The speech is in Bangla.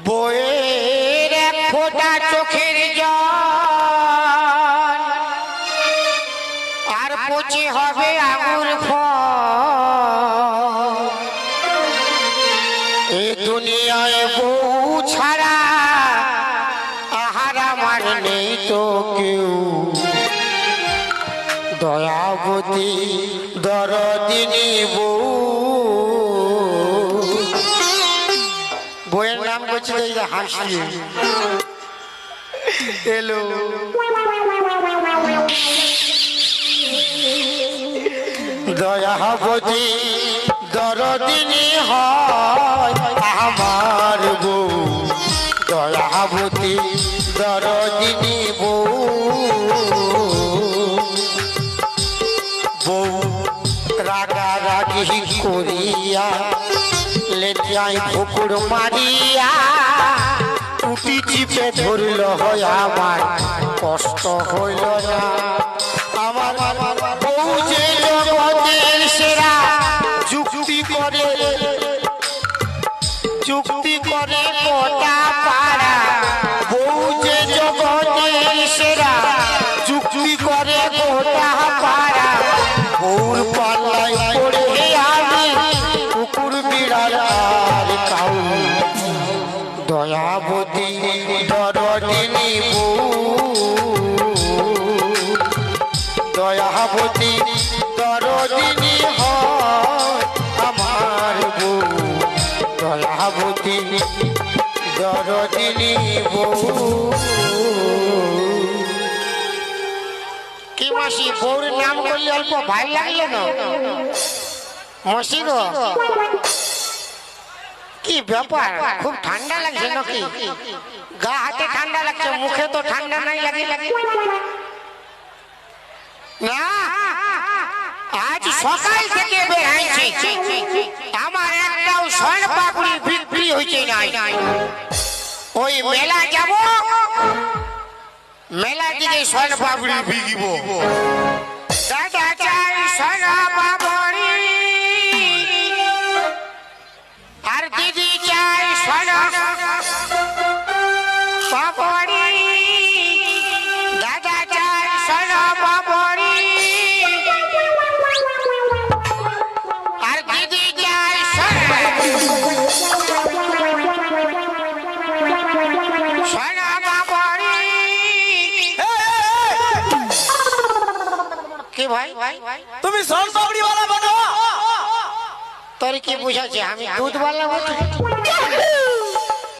বইয়ের এক ফোঁটা চোখের জল আর পচে হবে আঙুর ফল। এই দুনিয়ায় বউ ছাড়া আহার আমার নেই তো কেউ। দয়াবতী দরদিনী বউ। বইয়ের নাম করছে হাসি এলো। দয়াবতী দরদিনী হয় আমার বউ। দয়াবতী দরদিনী বউ। বউ রাগারাগি করিয়া লেটিয়াই ফুকুর মারিয়া টুটি চিপে ধরল হয় আমার কষ্ট হইল না। আমার বউ যে জগতের সেরা যুক্তি করে গোটা পাড়া। বউ যে জগতের সেরা যুক্তি করে গোটা পাড়া। বউর পাল্লায় পড়ে আমি কুকুর বিড়াল আর কাউ। দয়াবতী দরদিনী বউ। দয়াবতী দরদিনী হয় আমার বউ। দয়াবতী দরদিনী বউ। কি মাসি বউর নাম করলে অল্প ভাই লাগলো না? মাসি গো কি ব্যাপার, খুব ঠান্ডা লাগছে নাকি? গা হাতে ঠান্ডা লাগছে, মুখে তো ঠান্ডা নাই লাগে না। আজ সকাল থেকে বের হয়েছে, আমার একটাও স্বর্ণ পাপড়ি বিক্রি হয়েছে না। ওই মেলা যাব, মেলা দিকে স্বর্ণ পাপড়ি বিকিব। দাদা চাই স্বর্ণ পাপড়ি আর দিদি চাই স্বর্ণ পাপড়ি। দাদা চাই স্বর্ণ পাপড়ি আর দিদি চাই স্বর্ণ পাপড়ি। কি ভাই তুমি স্বর্ণ পাপড়ি वाला बनो। তোর কি বুঝাচ্ছে আমি দুধ वाला বলি?